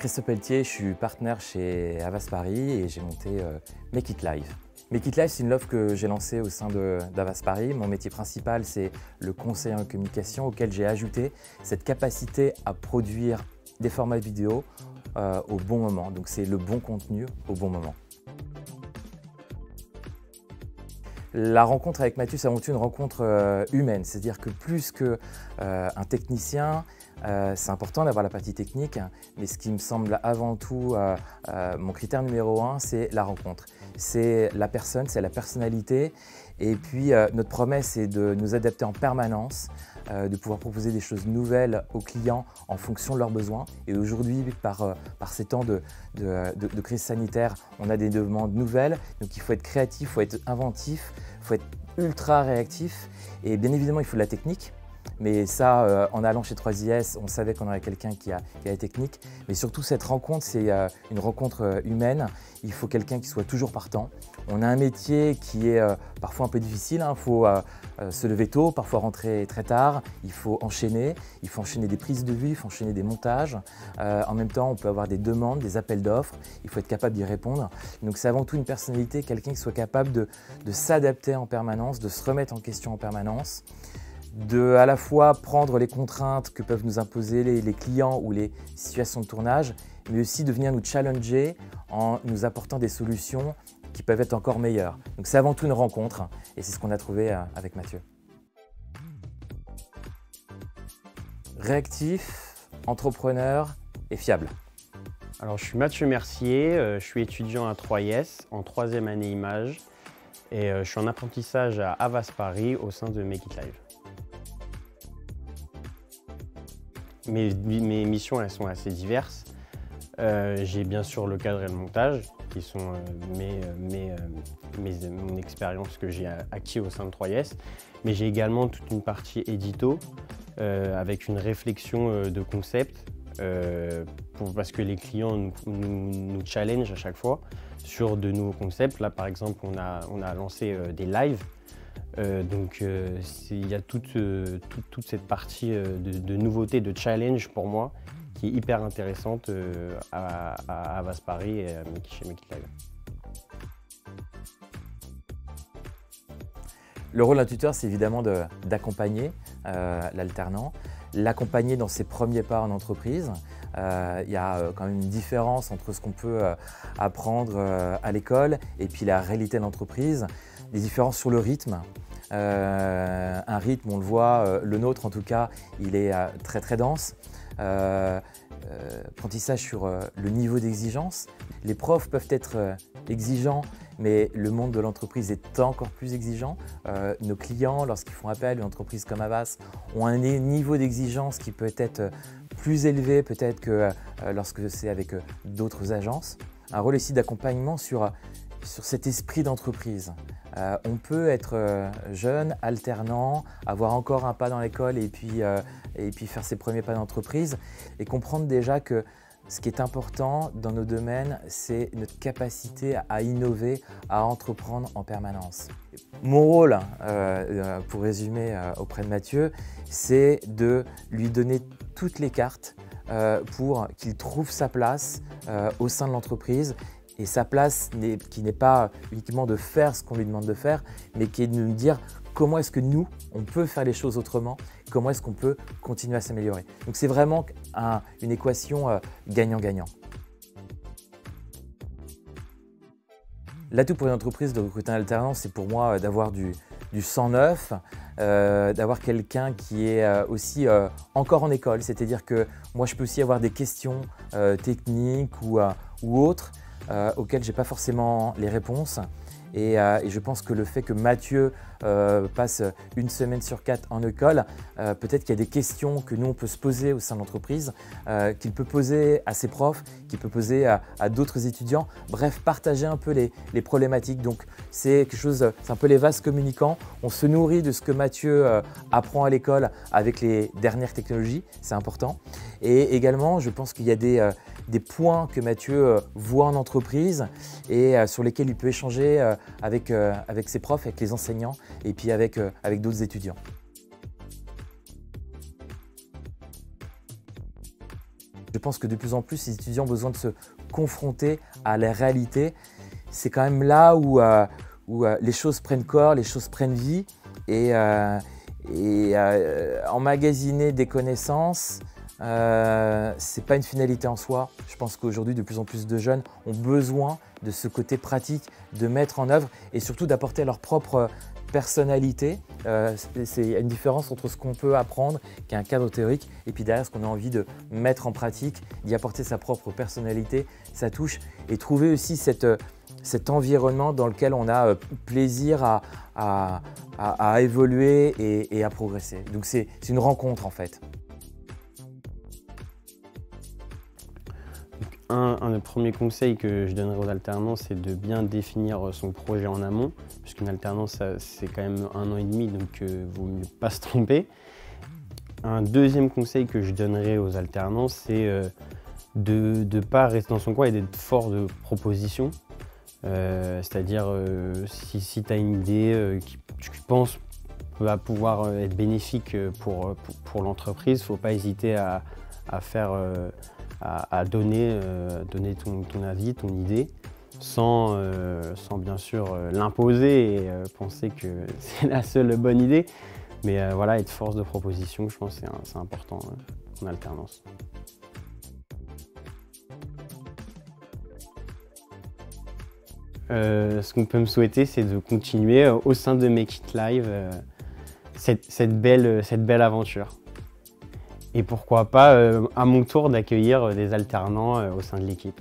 Christophe Pelletier, je suis partenaire chez Havas Paris et j'ai monté Make It Live. Make It Live, c'est une offre que j'ai lancée au sein d'Havas Paris. Mon métier principal, c'est le conseil en communication auquel j'ai ajouté cette capacité à produire des formats vidéo au bon moment. Donc c'est le bon contenu au bon moment. La rencontre avec Mathieu, c'est avant tout une rencontre humaine, c'est-à-dire que plus qu'un technicien, c'est important d'avoir la partie technique, mais ce qui me semble avant tout mon critère numéro 1, c'est la rencontre. C'est la personne, c'est la personnalité, et puis notre promesse, c'est de nous adapter en permanence, de pouvoir proposer des choses nouvelles aux clients en fonction de leurs besoins. Et aujourd'hui, par ces temps de crise sanitaire, on a des demandes nouvelles, donc il faut être créatif, il faut être inventif, il faut être ultra réactif, et bien évidemment, il faut de la technique. Mais ça, en allant chez 3IS, on savait qu'on aurait quelqu'un qui a la technique. Mais surtout, cette rencontre, c'est une rencontre humaine. Il faut quelqu'un qui soit toujours partant. On a un métier qui est parfois un peu difficile. Il faut se lever tôt, parfois rentrer très tard. Il faut enchaîner des prises de vue, il faut enchaîner des montages. En même temps, on peut avoir des demandes, des appels d'offres. Il faut être capable d'y répondre. Donc c'est avant tout une personnalité, quelqu'un qui soit capable de s'adapter en permanence, de se remettre en question en permanence, de à la fois prendre les contraintes que peuvent nous imposer les clients ou les situations de tournage, mais aussi de venir nous challenger en nous apportant des solutions qui peuvent être encore meilleures. Donc c'est avant tout une rencontre et c'est ce qu'on a trouvé avec Mathieu. Réactif, entrepreneur et fiable. Alors je suis Mathieu Mercier, je suis étudiant à 3IS en 3e année images et je suis en apprentissage à Havas Paris au sein de Make It Live. Mes missions, elles sont assez diverses. J'ai bien sûr le cadre et le montage, qui sont mon expérience que j'ai acquis au sein de 3IS. Mais j'ai également toute une partie édito, avec une réflexion de concept, parce que les clients nous challengent à chaque fois sur de nouveaux concepts. Là, par exemple, on a lancé des lives. Donc il y a toute cette partie de nouveautés, de challenge pour moi qui est hyper intéressante à Havas Paris et chez Make It Live. Le rôle d'un tuteur, c'est évidemment d'accompagner l'alternant, l'accompagner dans ses premiers pas en entreprise. Il y a quand même une différence entre ce qu'on peut apprendre à l'école et puis la réalité de l'entreprise. Des différences sur le rythme. Un rythme, on le voit, le nôtre en tout cas, il est très dense. Apprentissage sur le niveau d'exigence. Les profs peuvent être exigeants, mais le monde de l'entreprise est encore plus exigeant. Nos clients, lorsqu'ils font appel à une entreprise comme Havas, ont un niveau d'exigence qui peut être plus élevé peut-être que lorsque c'est avec d'autres agences. Un rôle ici d'accompagnement sur cet esprit d'entreprise. On peut être jeune, alternant, avoir encore un pas dans l'école et puis faire ses premiers pas d'entreprise et comprendre déjà que ce qui est important dans nos domaines, c'est notre capacité à innover, à entreprendre en permanence. Mon rôle, pour résumer auprès de Mathieu, c'est de lui donner toutes les cartes pour qu'il trouve sa place au sein de l'entreprise. Et sa place qui n'est pas uniquement de faire ce qu'on lui demande de faire, mais qui est de nous dire comment est-ce que nous, on peut faire les choses autrement, comment est-ce qu'on peut continuer à s'améliorer. Donc c'est vraiment une équation gagnant-gagnant. L'atout pour une entreprise de recruter un alternant, c'est pour moi d'avoir du sang neuf, d'avoir quelqu'un qui est aussi encore en école, c'est-à-dire que moi je peux aussi avoir des questions techniques ou autres, auxquelles je n'ai pas forcément les réponses. Et je pense que le fait que Mathieu passe une semaine sur 4 en école, peut-être qu'il y a des questions que nous on peut se poser au sein de l'entreprise, qu'il peut poser à ses profs, qu'il peut poser à d'autres étudiants. Bref, partager un peu les problématiques. Donc c'est quelque chose, c'est un peu les vases communicants. On se nourrit de ce que Mathieu apprend à l'école avec les dernières technologies, c'est important. Et également, je pense qu'il y a des points que Mathieu voit en entreprise et sur lesquels il peut échanger avec ses profs, avec les enseignants et puis avec d'autres étudiants. Je pense que de plus en plus, les étudiants ont besoin de se confronter à la réalité. C'est quand même là où les choses prennent corps, les choses prennent vie. Et emmagasiner des connaissances, c'est pas une finalité en soi. Je pense qu'aujourd'hui, de plus en plus de jeunes ont besoin de ce côté pratique, de mettre en œuvre et surtout d'apporter leur propre personnalité. Il y a une différence entre ce qu'on peut apprendre, qui est un cadre théorique, et puis derrière ce qu'on a envie de mettre en pratique, d'y apporter sa propre personnalité, sa touche, et trouver aussi cet environnement dans lequel on a plaisir à évoluer et à progresser. Donc c'est une rencontre en fait. Un des premiers conseils que je donnerais aux alternants, c'est de bien définir son projet en amont, puisqu'une alternance, c'est quand même 1 an et demi, donc vaut mieux pas se tromper. Un deuxième conseil que je donnerais aux alternants, c'est de ne pas rester dans son coin et d'être fort de proposition. C'est-à-dire, si tu as une idée que tu penses va pouvoir être bénéfique pour l'entreprise, il ne faut pas hésiter à donner ton avis, ton idée, sans bien sûr l'imposer et penser que c'est la seule bonne idée. Mais voilà, être force de proposition, je pense que c'est important en alternance. Ce qu'on peut me souhaiter, c'est de continuer au sein de Make It Live cette belle aventure. Et pourquoi pas, à mon tour, d'accueillir des alternants au sein de l'équipe.